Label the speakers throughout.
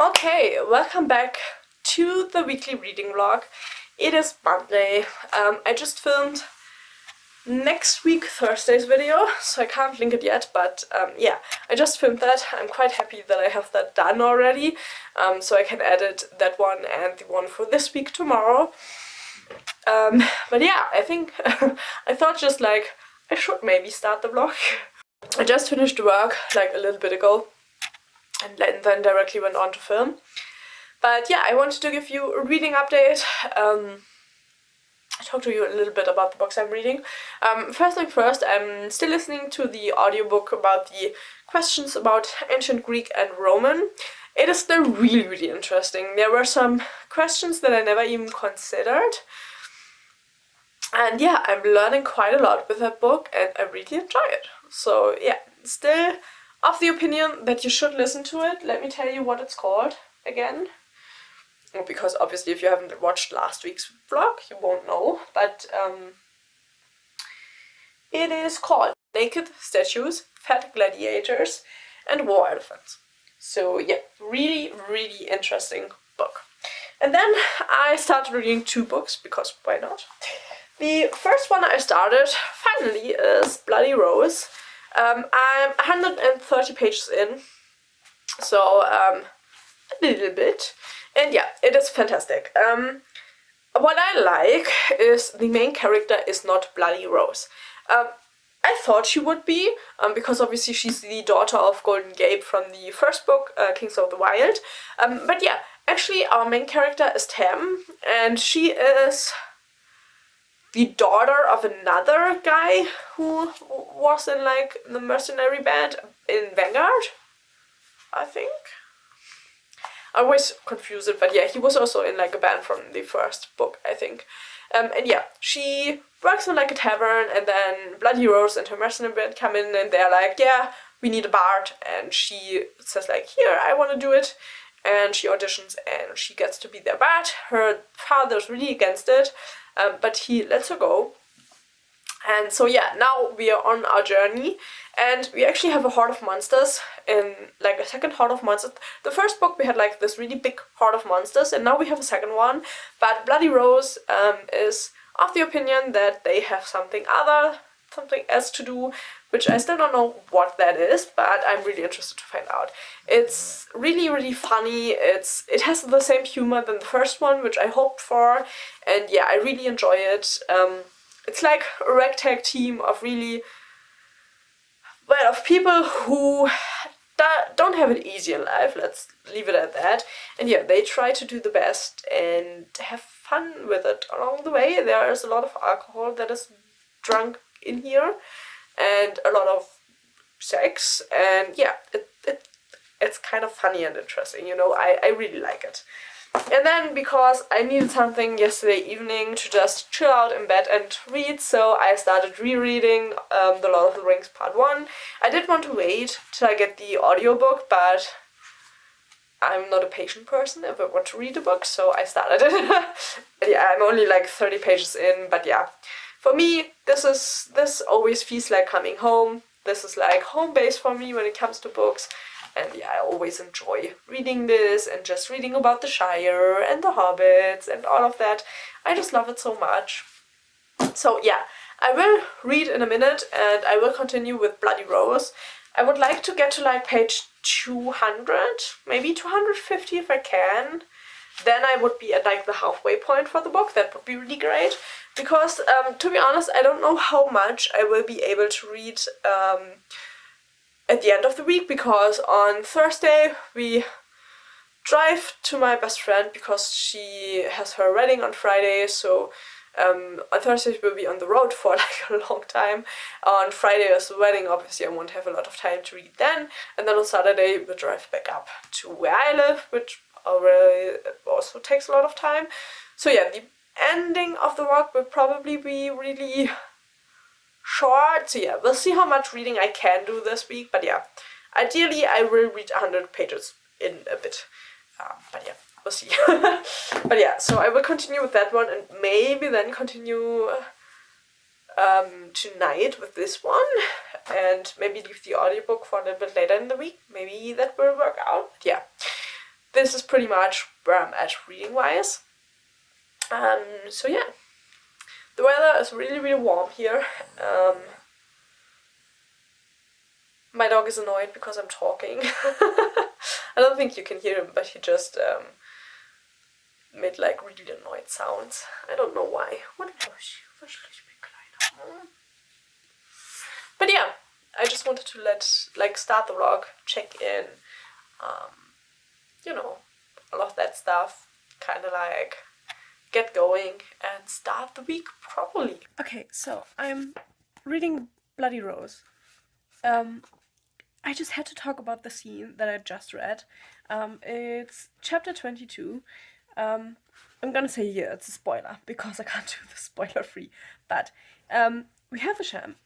Speaker 1: Okay, welcome back to the weekly reading vlog. It is Monday. I just filmed next week Thursday's video, so I can't link it yet, but yeah, I just filmed that. I'm quite happy that I have that done already, so I can edit that one and the one for this week tomorrow. But yeah, I think I thought just like I should maybe start the vlog. I just finished work like a little bit ago and then directly went on to film. But yeah, I wanted to give you a reading update. Talk to you a little bit about the books I'm reading. First thing first, I'm still listening to the audiobook about the questions about ancient Greek and Roman. It is still really, really interesting. There were some questions that I never even considered. And yeah, I'm learning quite a lot with that book and I really enjoy it. So yeah, still of the opinion that you should listen to it. Let me tell you what it's called again. Because obviously if you haven't watched last week's vlog, you won't know. But it is called Naked Statues, Fat Gladiators and War Elephants. So yeah, really, really interesting book. And then I started reading two books, because why not? The first one I started, finally, is Bloody Rose. I'm 130 pages in, so a little bit. And yeah, it is fantastic. What I like is the main character is not Bloody Rose. I thought she would be, because obviously she's the daughter of Golden Gabe from the first book, Kings of the Wild. But yeah, actually our main character is Tam, and she is the daughter of another guy who was in like the mercenary band in Vanguard, I think. I always confuse it, but yeah, he was also in like a band from the first book, I think. And yeah, she works in like a tavern, and then Bloody Rose and her mercenary band come in and they're like, yeah, we need a bard, and she says like, here, I want to do it. And she auditions and she gets to be their bard. Her father's really against it, but he lets her go. And so yeah, now we are on our journey, and we actually have a horde of monsters in like a second horde of monsters. The first book we had like this really big horde of monsters, and now we have a second one. But Bloody Rose is of the opinion that they have something else to do, which I still don't know what that is, but I'm really interested to find out. It's really, really funny. It has the same humor than the first one, which I hoped for, and yeah, I really enjoy it. It's like a ragtag team of really, well, of people who don't have it easy in life, let's leave it at that. And yeah, they try to do the best and have fun with it along the way. There is a lot of alcohol that is drunk in here, and a lot of sex, and yeah, it's kind of funny and interesting, you know. I really like it. And then, because I needed something yesterday evening to just chill out in bed and read, so I started rereading The Lord of the Rings Part 1. I did want to wait till I get the audiobook, but I'm not a patient person if I want to read a book, so I started it. Yeah, I'm only like 30 pages in, but yeah. For me, this always feels like coming home. This is like home base for me when it comes to books. And yeah, I always enjoy reading this and just reading about the Shire and the Hobbits and all of that. I just love it so much. So yeah, I will read in a minute and I will continue with Bloody Rose. I would like to get to like page 200, maybe 250 if I can. Then I would be at like the halfway point for the book. That would be really great. Because, to be honest, I don't know how much I will be able to read at the end of the week, because on Thursday we drive to my best friend because she has her wedding on Friday, so on Thursday we'll be on the road for like a long time. On Friday is the wedding, obviously I won't have a lot of time to read then, and then on Saturday we'll drive back up to where I live, which already also takes a lot of time. So yeah, the ending of the walk will probably be really short, so yeah, we'll see how much reading I can do this week, but yeah, ideally I will read 100 pages in a bit, but yeah, we'll see. But yeah, so I will continue with that one and maybe then continue tonight with this one, and maybe leave the audiobook for a little bit later in the week. Maybe that will work out. Yeah. this is pretty much where I'm at reading-wise. So yeah, the weather is really, really warm here. My dog is annoyed because I'm talking. I don't think you can hear him, but he just made like really annoyed sounds. I don't know why. But yeah, I just wanted to start the vlog, check in, you know, all of that stuff, kind of like get going and start the week properly. Okay, so I'm reading Bloody Rose. I just had to talk about the scene that I just read. It's chapter 22. I'm gonna say yeah, it's a spoiler because I can't do the spoiler free. But we have a shaman.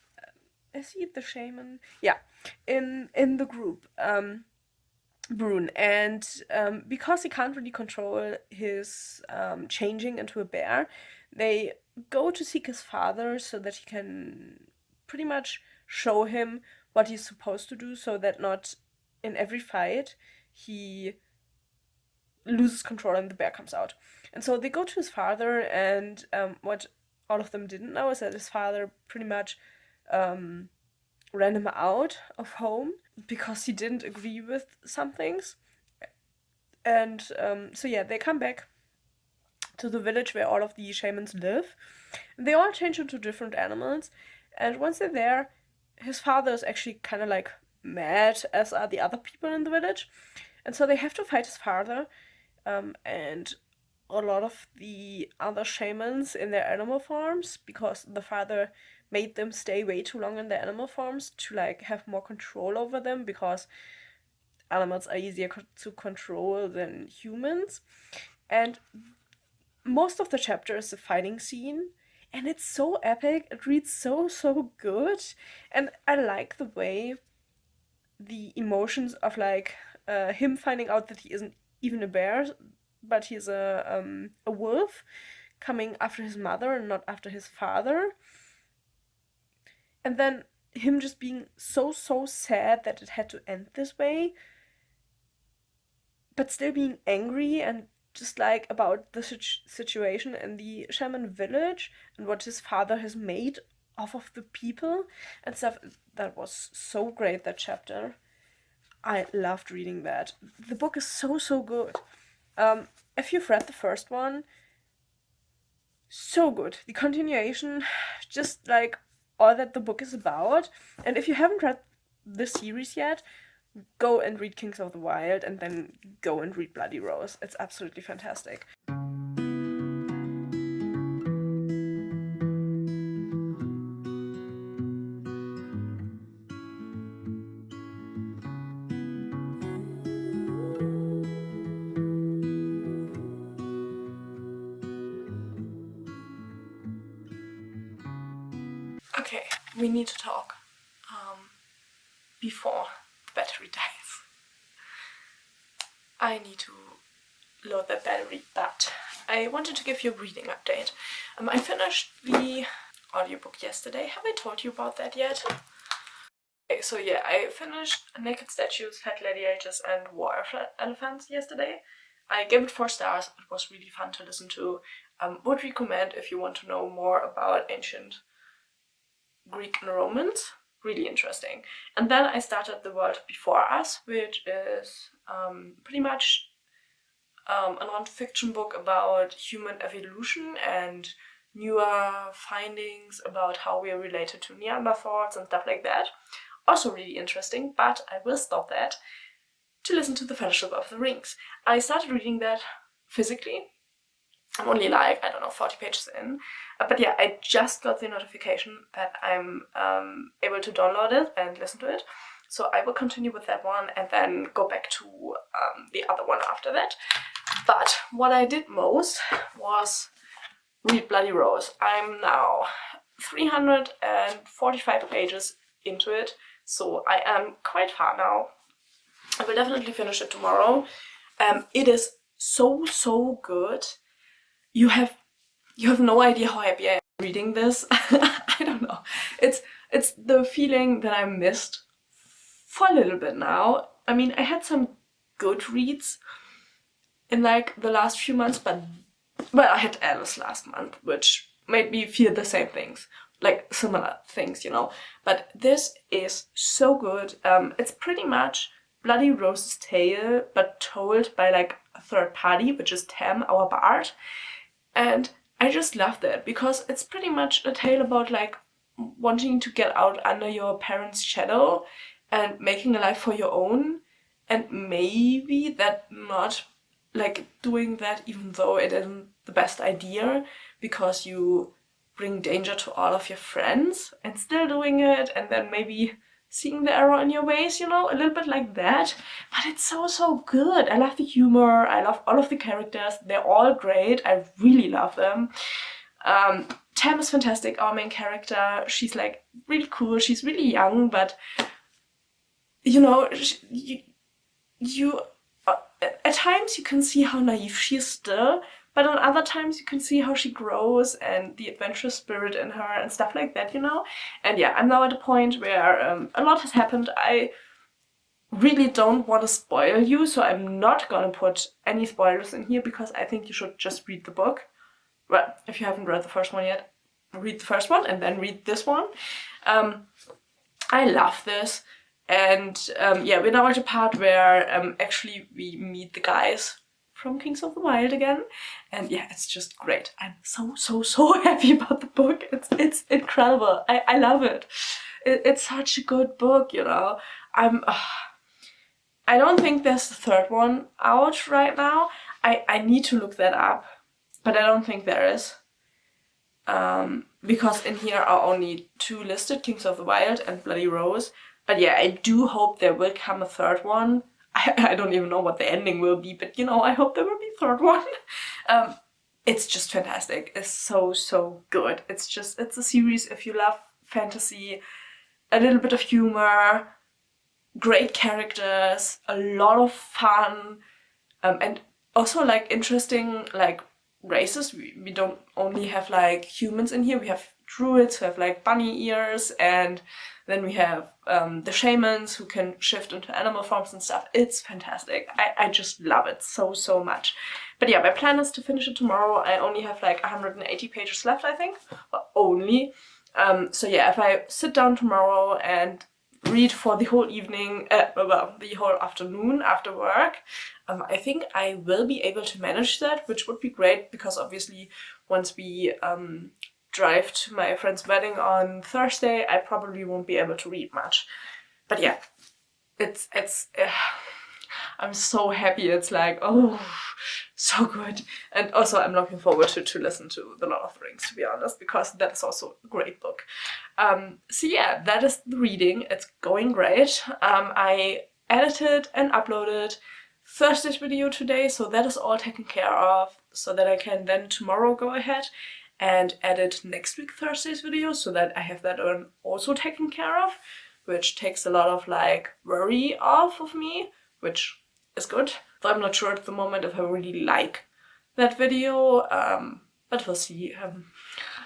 Speaker 1: Is he the shaman? Yeah, in the group, Brune, and because he can't really control his changing into a bear, they go to seek his father so that he can pretty much show him what he's supposed to do, so that not in every fight he loses control and the bear comes out. And so they go to his father, and what all of them didn't know is that his father pretty much ran him out of home because he didn't agree with some things. And so yeah, they come back to the village where all of the shamans live. And they all change into different animals, and once they're there, his father is actually kind of like mad, as are the other people in the village. And so they have to fight his father, and a lot of the other shamans in their animal forms, because the father made them stay way too long in their animal forms to like have more control over them, because animals are easier to control than humans. And most of the chapter is a fighting scene, and it's so epic. It reads so good, and I like the way the emotions of like him finding out that he isn't even a bear, but he's a wolf, coming after his mother and not after his father, and then him just being so sad that it had to end this way, but still being angry and just like about the situation in the shaman village and what his father has made off of the people and stuff. That was so great, that chapter. I loved reading that. The book is so good. If you've read the first one, so good. The continuation, just like all that the book is about. And if you haven't read the series yet, go and read Kings of the Wild, and then go and read Bloody Rose. It's absolutely fantastic. Okay, we need to talk before the battery dies. I need to load that battery, but I wanted to give you a reading update. I finished the audiobook yesterday. Have I told you about that yet? Okay, so yeah, I finished Naked Statues, Fat Gladiators and War Elephants yesterday. I gave it 4 stars. It was really fun to listen to. Would recommend if you want to know more about ancient Greek and Romans. Really interesting. And then I started The World Before Us, which is pretty much a non-fiction book about human evolution and newer findings about how we are related to Neanderthals and stuff like that. Also really interesting, but I will stop that to listen to The Fellowship of the Rings. I started reading that physically. I'm only like, I don't know, 40 pages in. But yeah, I just got the notification that I'm able to download it and listen to it. So I will continue with that one and then go back to the other one after that. But what I did most was read Bloody Rose. I'm now 345 pages into it, so I am quite far now. I will definitely finish it tomorrow. It is so good. You have no idea how happy I am reading this. I don't know. It's the feeling that I missed for a little bit now. I mean, I had some good reads in like the last few months, but well, I had Alice last month, which made me feel the same things, like similar things, you know. But this is so good. It's pretty much Bloody Rose's tale, but told by like a third party, which is Tam, our bard. And I just love that because it's pretty much a tale about like wanting to get out under your parents' shadow and making a life for your own, and maybe that not like doing that even though it isn't the best idea because you bring danger to all of your friends, and still doing it and then maybe seeing the error in your ways, you know, a little bit like that. But it's so good. I love the humor, I love all of the characters, they're all great, I really love them. Tam is fantastic, our main character. She's like really cool, she's really young, but you know, you at times you can see how naive she is still, but on other times you can see how she grows and the adventurous spirit in her and stuff like that, you know? And yeah, I'm now at a point where a lot has happened. I really don't want to spoil you, so I'm not gonna put any spoilers in here because I think you should just read the book. Well, if you haven't read the first one yet, read the first one and then read this one. I love this. And yeah, we're now at a part where actually we meet the guys from Kings of the Wild again. And yeah, it's just great. I'm so happy about the book. It's incredible. I love it. It's such a good book, you know. I don't think there's the third one out right now. I need to look that up, but I don't think there is. Because in here are only two listed, Kings of the Wild and Bloody Rose. But yeah, I do hope there will come a third one. I don't even know what the ending will be, but you know, I hope there will be a third one. It's just fantastic. It's so good. It's a series if you love fantasy, a little bit of humor, great characters, a lot of fun, and also like interesting like races. We don't only have like humans in here, we have druids who have like bunny ears, and then we have the shamans who can shift into animal forms and stuff. It's fantastic. I just love it so much. But yeah, my plan is to finish it tomorrow. I only have like 180 pages left, I think. Well, only. So yeah, if I sit down tomorrow and read for the whole evening, well, the whole afternoon after work, I think I will be able to manage that, which would be great because obviously once we drive to my friend's wedding on Thursday, I probably won't be able to read much. But yeah, it's I'm so happy. It's like, oh, so good. And also I'm looking forward to listen to The Lord of the Rings, to be honest, because that is also a great book. So yeah, that is the reading. It's going great. I edited and uploaded Thursday's video today, so that is all taken care of, so that I can then tomorrow go ahead and edit next week Thursday's video, so that I have that one also taken care of, which takes a lot of like worry off of me, which is good. Though I'm not sure at the moment if I really like that video, but we'll see.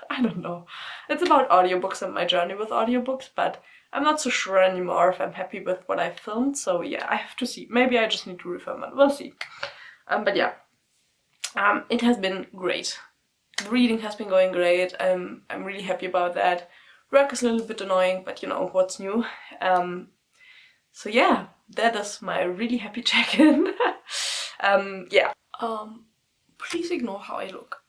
Speaker 1: I don't know. It's about audiobooks and my journey with audiobooks, but I'm not so sure anymore if I'm happy with what I filmed, so yeah, I have to see. Maybe I just need to refilm it, we'll see. But yeah, it has been great. The reading has been going great. I'm really happy about that. Work is a little bit annoying, but you know, what's new? So yeah, that is my really happy check-in. Yeah. Please ignore how I look.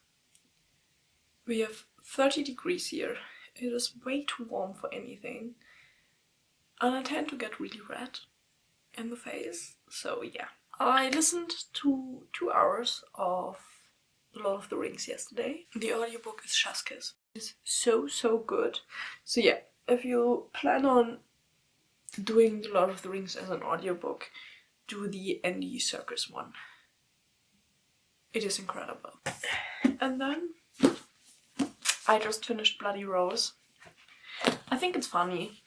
Speaker 1: We have 30 degrees here. It is way too warm for anything. And I tend to get really red in the face. So yeah. I listened to 2 hours of The Lord of the Rings yesterday. The audiobook is Chef's Kiss. It's so good. So yeah, if you plan on doing The Lord of the Rings as an audiobook, do the Andy Serkis one. It is incredible. And then I just finished Bloody Rose. I think it's funny.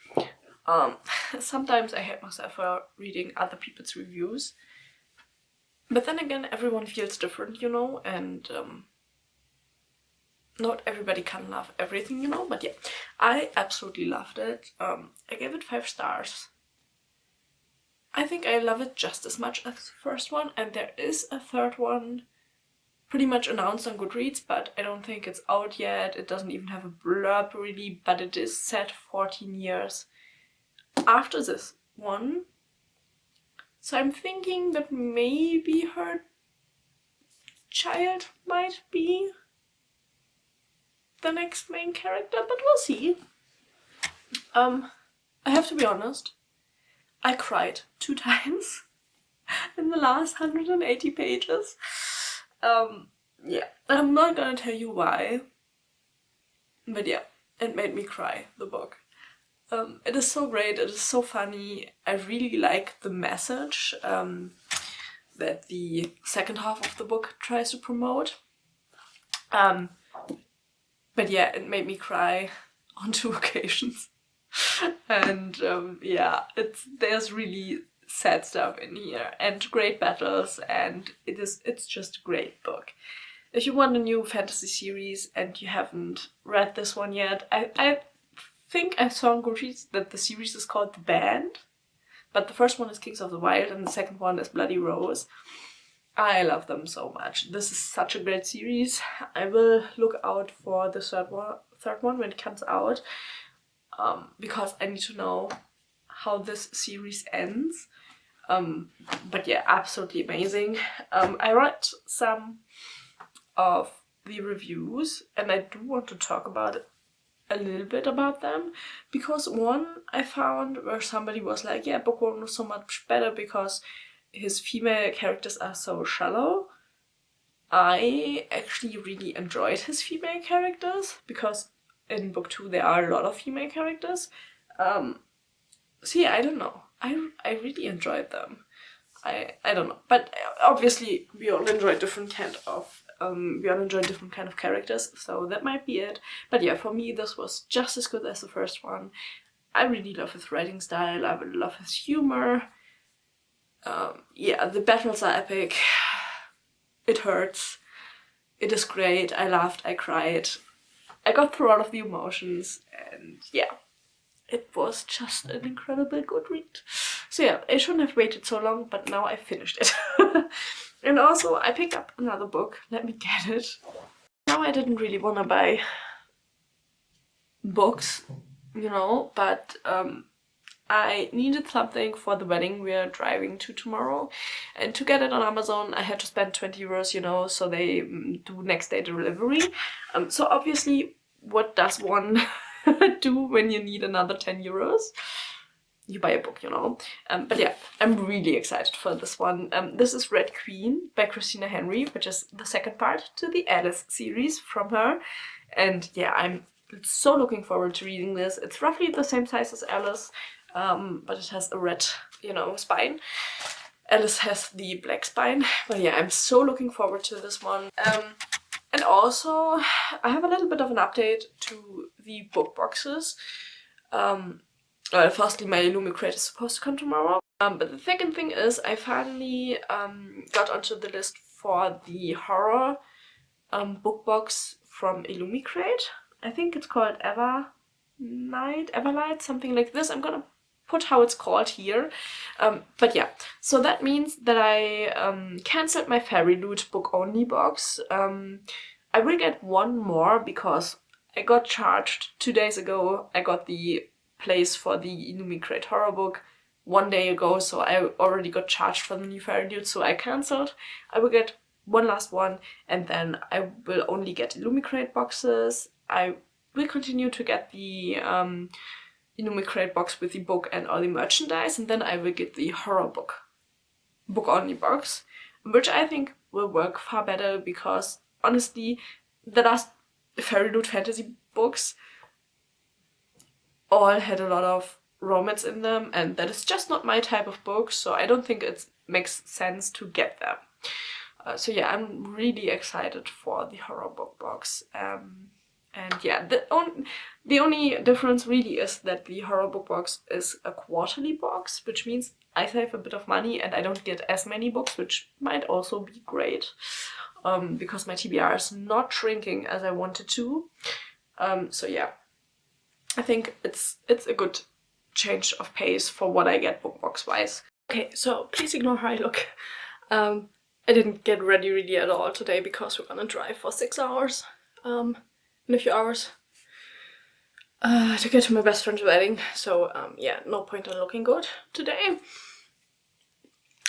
Speaker 1: Sometimes I hate myself for reading other people's reviews. But then again, everyone feels different, you know, and not everybody can love everything, you know, but yeah, I absolutely loved it. I gave it 5 stars. I think I love it just as much as the first one, and there is a third one pretty much announced on Goodreads, but I don't think it's out yet. It doesn't even have a blurb really, but it is set 14 years after this one. So I'm thinking that maybe her child might be the next main character, but we'll see. I have to be honest, I cried 2 times in the last 180 pages. Yeah, I'm not gonna tell you why, but yeah, it made me cry, the book. It is so great, it is so funny. I really like the message that the second half of the book tries to promote. But yeah, it made me cry on 2 occasions. And yeah, there's really sad stuff in here and great battles, and it's just a great book. If you want a new fantasy series and you haven't read this one yet, I think I saw on Goodreads that the series is called The Band, but the first one is Kings of the Wild and the second one is Bloody Rose. I love them so much. This is such a great series. I will look out for the third one when it comes out, because I need to know how this series ends. But yeah, absolutely amazing. I read some of the reviews and I do want to talk about it a little bit about them, because one I found where somebody was like, yeah, book 1 was so much better because his female characters are so shallow. I actually really enjoyed his female characters because in book 2 there are a lot of female characters. So yeah, I don't know. I really enjoyed them. I don't know, but obviously we all enjoy different kind of characters, so that might be it. But yeah, for me this was just as good as the first one. I really love his writing style. I really love his humor. Yeah, the battles are epic. It hurts. It is great. I laughed, I cried. I got through all of the emotions, and yeah, it was just an incredible good read. So yeah, I shouldn't have waited so long, but now I finished it. And also, I picked up another book. Let me get it. Now I didn't really want to buy books, you know, but I needed something for the wedding we're driving to tomorrow, and to get it on Amazon I had to spend 20 euros, you know, so they do next day delivery. So obviously, what does one do when you need another 10 euros? You buy a book, you know. But yeah, I'm really excited for this one. This is Red Queen by Christina Henry, which is the second part to the Alice series from her. And yeah, I'm so looking forward to reading this. It's roughly the same size as Alice, but it has a red, you know, spine. Alice has the black spine. But yeah, I'm so looking forward to this one. And also, I have a little bit of an update to the book boxes. Firstly, my Illumicrate is supposed to come tomorrow. But the second thing is I finally got onto the list for the horror book box from Illumicrate. I think it's called Everlight, something like this. I'm gonna put how it's called here. But yeah, so that means that I cancelled my Fairy Loot book only box. I will get one more because I got charged 2 days ago. I got the place for the Illumicrate horror book 1 day ago, so I already got charged for the new Fairy Loot, so I cancelled. I will get one last one, and then I will only get Illumicrate boxes. I will continue to get the Illumicrate box with the book and all the merchandise, and then I will get the horror book only box, which I think will work far better because honestly, the last Fairy Loot fantasy books all had a lot of romance in them, and that is just not my type of book, so I don't think it makes sense to get them. So yeah, I'm really excited for the horror book box. And yeah, the only difference really is that the horror book box is a quarterly box, which means I save a bit of money and I don't get as many books, which might also be great, because my TBR is not shrinking as I wanted to. So yeah, I think it's a good change of pace for what I get book box wise. Okay, so please ignore how I look. I didn't get ready really at all today because we're gonna drive for 6 hours in a few hours to get to my best friend's wedding. So yeah, no point in looking good today.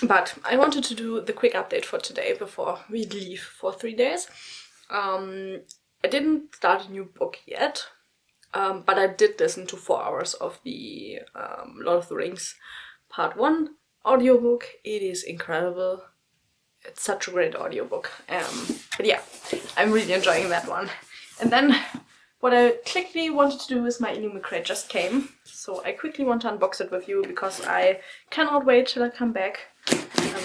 Speaker 1: But I wanted to do the quick update for today before we leave for 3 days. I didn't start a new book yet, but I did listen to 4 hours of the Lord of the Rings Part 1 audiobook. It is incredible. It's such a great audiobook. But yeah, I'm really enjoying that one. And then what I quickly wanted to do is my Illumicrate just came. So I quickly want to unbox it with you because I cannot wait till I come back.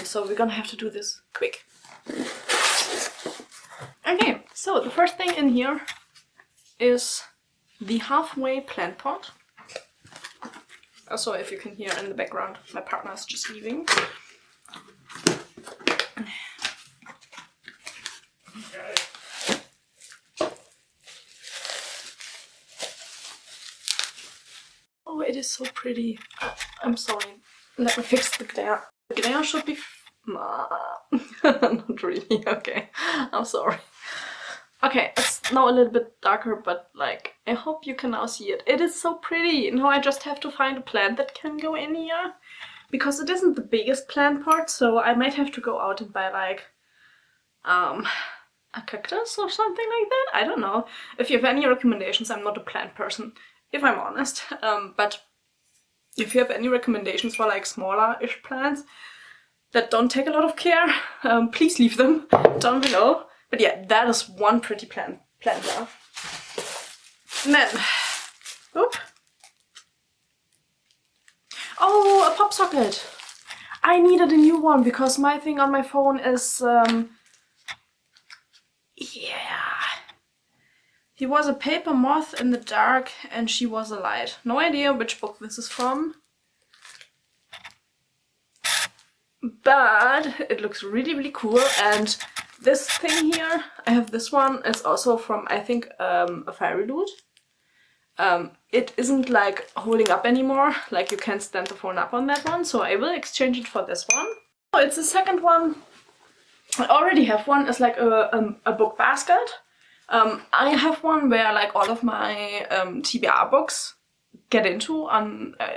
Speaker 1: So we're gonna have to do this quick. Okay, so the first thing in here is the halfway plant pot. Also, if you can hear in the background, my partner is just leaving. Oh, it is so pretty. I'm sorry. Let me fix the glare. The glare should be... Not really. Okay. I'm sorry. Okay, it's now a little bit darker, but like, I hope you can now see it. It is so pretty. Now I just have to find a plant that can go in here. Because it isn't the biggest plant pot, so I might have to go out and buy like a cactus or something like that. I don't know. If you have any recommendations, I'm not a plant person, if I'm honest. But if you have any recommendations for like smaller-ish plants that don't take a lot of care, please leave them down below. But yeah, that is one pretty plant there. And then, oop. Oh, a pop socket. I needed a new one because my thing on my phone is, yeah. He was a paper moth in the dark and she was a light. No idea which book this is from. But it looks really, really cool. And this thing here, I have this one. It's also from, I think, a fairy loot. It isn't like holding up anymore, like you can't stand the phone up on that one, so I will exchange it for this one. Oh, it's the second one. I already have one. It's like a book basket. I have one where like all of my TBR books get into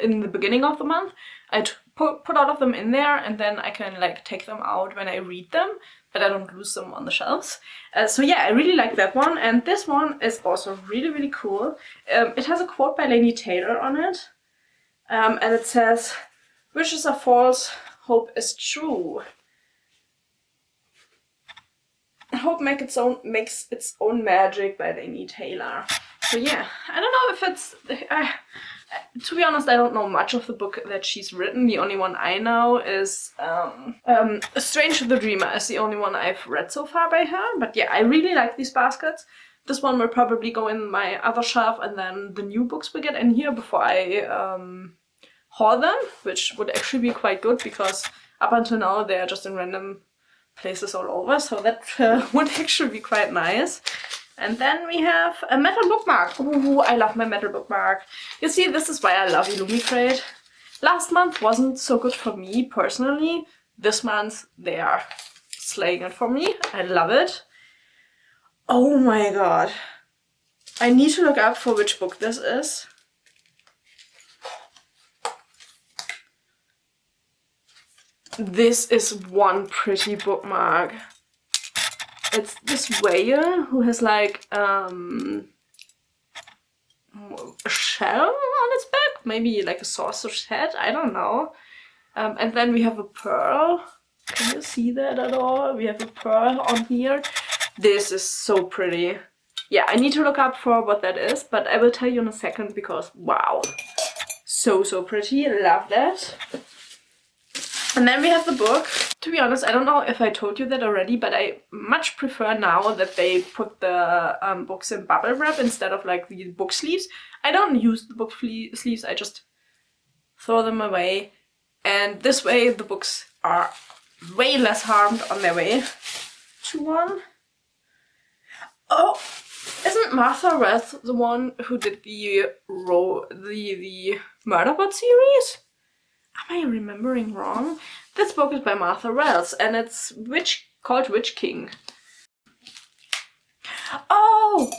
Speaker 1: in the beginning of the month. I put all of them in there and then I can like take them out when I read them, but I don't lose them on the shelves. So yeah, I really like that one, and this one is also really, really cool. It has a quote by Laini Taylor on it, and it says, "Wishes are false, hope is true. Hope makes its own magic" by Laini Taylor. So yeah, I don't know if it's... to be honest, I don't know much of the book that she's written. The only one I know is Strange the Dreamer is the only one I've read so far by her. But yeah, I really like these baskets. This one will probably go in my other shelf, and then the new books will get in here before I haul them, which would actually be quite good because up until now they're just in random places all over. So that would actually be quite nice. And then we have a metal bookmark. Ooh, I love my metal bookmark. You see, this is why I love Illumicrate. Last month wasn't so good for me personally. This month they are slaying it for me. I love it. Oh my god. I need to look up for which book this is. This is one pretty bookmark. It's this whale who has like a shell on its back, maybe like a saucer's head, I don't know. And then we have a pearl. Can you see that at all? We have a pearl on here. This is so pretty. Yeah, I need to look up for what that is, but I will tell you in a second because wow. So pretty, love that. And then we have the book. To be honest, I don't know if I told you that already, but I much prefer now that they put the books in bubble wrap instead of like the book sleeves. I don't use the book sleeves, I just throw them away. And this way the books are way less harmed on their way to one. Oh, isn't Martha Rath the one who did the Murderbot series? Am I remembering wrong? This book is by Martha Wells, and it's called Witch King. Oh!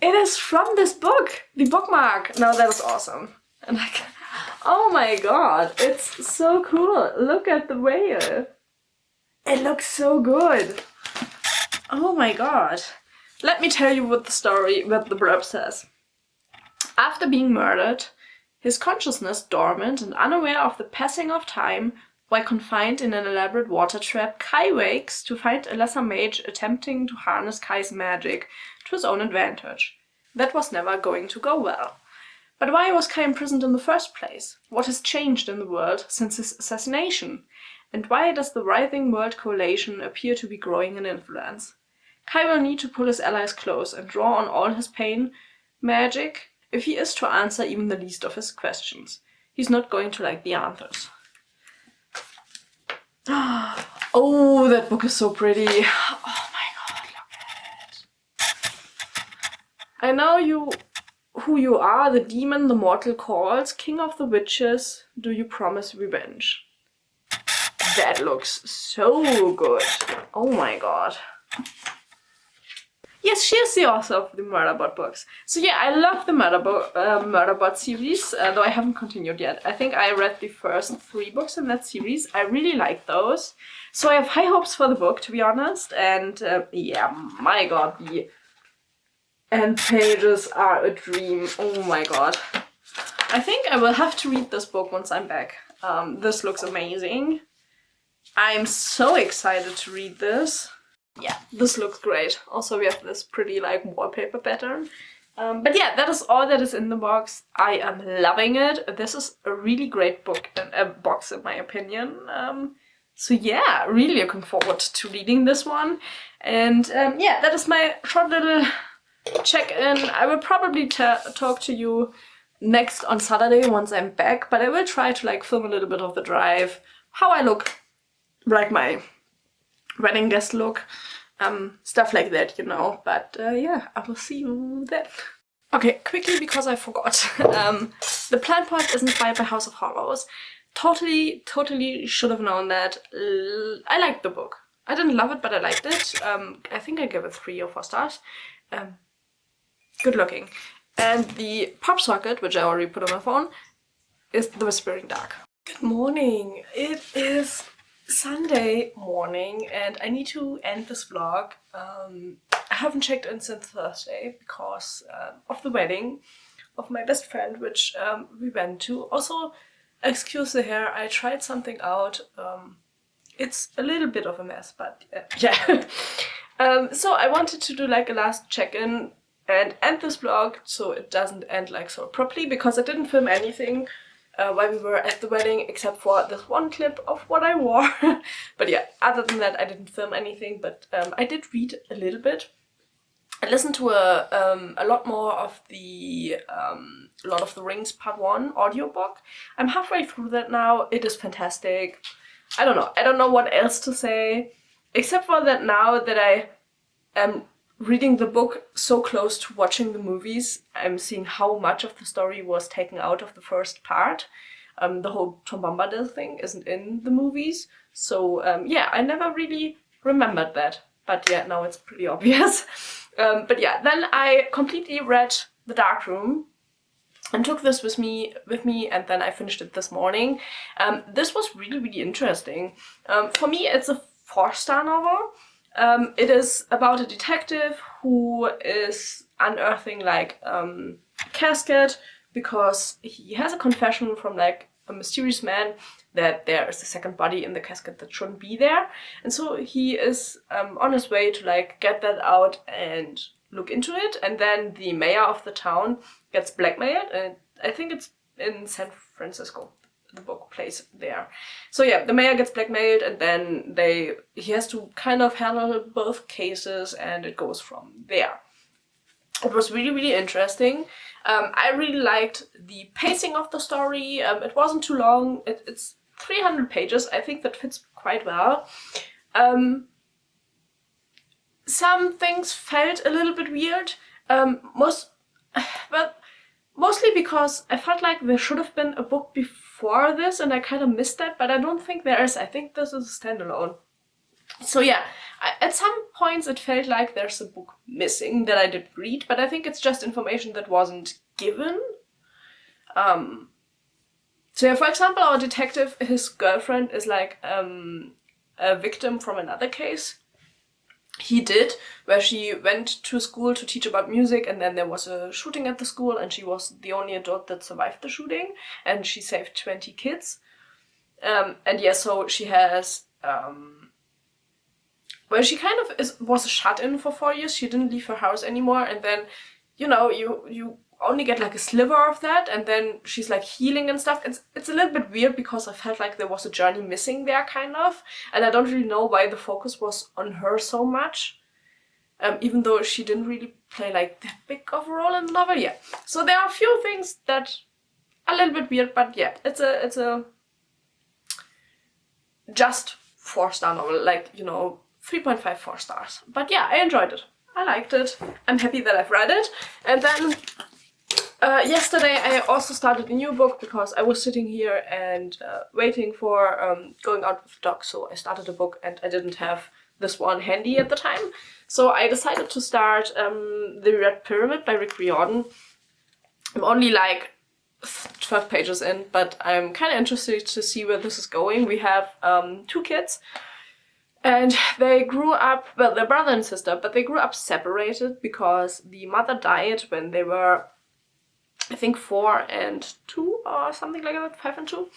Speaker 1: It is from this book! The bookmark! No, that was awesome. And like, oh my god, it's so cool. Look at the whale. It looks so good. Oh my god. Let me tell you what the blurb says. After being murdered, his consciousness dormant and unaware of the passing of time, while confined in an elaborate water trap, Kai wakes to find a lesser mage attempting to harness Kai's magic to his own advantage. That was never going to go well. But why was Kai imprisoned in the first place? What has changed in the world since his assassination? And why does the writhing world coalition appear to be growing in influence? Kai will need to pull his allies close and draw on all his pain magic if he is to answer even the least of his questions. He's not going to like the answers. Oh, that book is so pretty. Oh my god, look at it. I know who you are, the demon the mortal calls, king of the witches, do you promise revenge? That looks so good. Oh my god. Yes, she is the author of the Murderbot books. So yeah, I love the Murderbot series, though I haven't continued yet. I think I read the first 3 books in that series. I really like those. So I have high hopes for the book, to be honest. And yeah, my god, the end pages are a dream. Oh my god. I think I will have to read this book once I'm back. This looks amazing. I'm so excited to read this. Yeah, this looks great. Also, we have this pretty like wallpaper pattern. But yeah, that is all that is in the box. I am loving it. This is a really great book and box in my opinion. So yeah, really looking forward to reading this one. And yeah, that is my short little check-in. I will probably talk to you next on Saturday once I'm back, but I will try to like film a little bit of the drive, how I look, like my wedding guest look, stuff like that, you know. But yeah, I will see you then. Okay, quickly because I forgot. The Plant Pot isn't by House of Horrors. Totally should have known that. I liked the book. I didn't love it, but I liked it. I think I gave it 3 or 4 stars. Good looking. And the pop socket, which I already put on my phone, is The Whispering Dark. Good morning. It is Sunday morning and I need to end this vlog. I haven't checked in since Thursday because of the wedding of my best friend, which we went to. Also, excuse the hair, I tried something out. It's a little bit of a mess, but yeah. So I wanted to do like a last check-in and end this vlog so it doesn't end like so properly, because I didn't film anything while we were at the wedding except for this one clip of what I wore. But yeah, other than that I didn't film anything, but I did read a little bit. I listened to a lot more of the Lord of the Rings Part 1 audiobook. I'm halfway through that now. It is fantastic. I don't know what else to say, except for that now that I am reading the book so close to watching the movies, I'm seeing how much of the story was taken out of the first part. The whole Tom Bombadil thing isn't in the movies. So yeah, I never really remembered that. But yeah, now it's pretty obvious. But yeah, then I completely read The Dark Room and took this with me, and then I finished it this morning. This was really interesting. For me, it's a 4-star novel. It is about a detective who is unearthing like a casket because he has a confession from like a mysterious man that there is a second body in the casket that shouldn't be there. And so he is on his way to like get that out and look into it. And then the mayor of the town gets blackmailed, and I think it's in San Francisco. The book plays there. So yeah, the mayor gets blackmailed, and then he has to kind of handle both cases, and it goes from there. It was really interesting. I really liked the pacing of the story. It wasn't too long. It's 300 pages. I think that fits quite well. Some things felt a little bit weird. Mostly because I felt like there should have been a book before before this and I kind of missed that, but I don't think there is. I think this is a standalone. So yeah, at some points it felt like there's a book missing that I didn't read, but I think it's just information that wasn't given. So yeah, for example, our detective, his girlfriend is like a victim from another case he did, where she went to school to teach about music, and then there was a shooting at the school, and she was the only adult that survived the shooting, and she saved 20 kids. And yeah, so she has well, she kind of was shut in for 4 years. She didn't leave her house anymore, and then, you know, you only get like a sliver of that, and then she's like healing and stuff. It's a little bit weird because I felt like there was a journey missing there, kind of, and I don't really know why the focus was on her so much, even though she didn't really play like that big of a role in the novel. Yeah, so there are a few things that are a little bit weird, but yeah, it's a just 4-star novel, like, you know, 3.5 4 stars. But yeah, I enjoyed it. I liked it. I'm happy that I've read it. And then yesterday I also started a new book because I was sitting here and waiting for going out with the dog. So I started a book and I didn't have this one handy at the time. So I decided to start The Red Pyramid by Rick Riordan. I'm only like 12 pages in, but I'm kind of interested to see where this is going. We have 2 kids. And they grew up, well, they're brother and sister, but they grew up separated because the mother died when they were, I think, 4 and 2 or something like that, 5 and 2.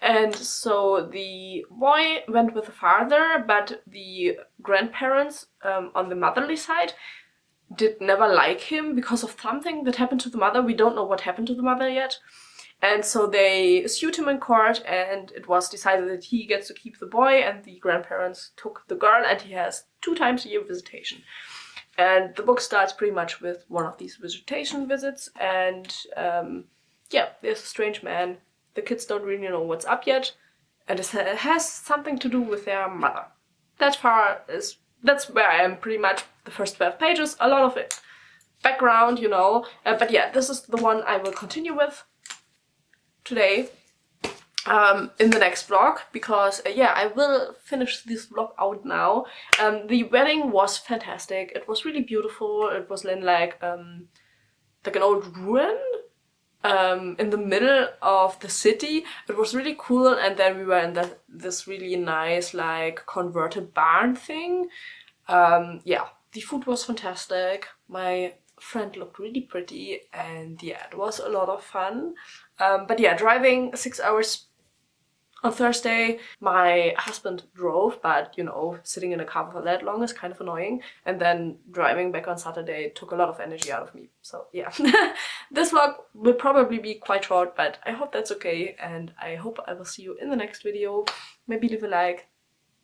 Speaker 1: And so the boy went with the father, but the grandparents on the motherly side did never like him because of something that happened to the mother. We don't know what happened to the mother yet. And so they sued him in court, and it was decided that he gets to keep the boy, and the grandparents took the girl, and he has 2 times a year visitation. And the book starts pretty much with one of these visitation visits, and yeah, there's a strange man. The kids don't really know what's up yet, and it has something to do with their mother. That's where I am pretty much the first 12 pages, a lot of it background, you know, but yeah, this is the one I will continue with today in the next vlog, because yeah, I will finish this vlog out now. The wedding was fantastic. It was really beautiful. It was in like an old ruin in the middle of the city. It was really cool, and then we were in this really nice like converted barn thing. Yeah, the food was fantastic. My friend looked really pretty, and yeah, it was a lot of fun. But yeah, driving 6 hours on Thursday. My husband drove, but you know, sitting in a car for that long is kind of annoying. And then driving back on Saturday took a lot of energy out of me. So yeah, this vlog will probably be quite short, but I hope that's okay. And I hope I will see you in the next video. Maybe leave a like,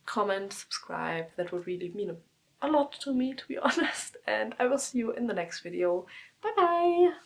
Speaker 1: comment, subscribe. That would really mean a lot to me, to be honest. And I will see you in the next video. Bye bye!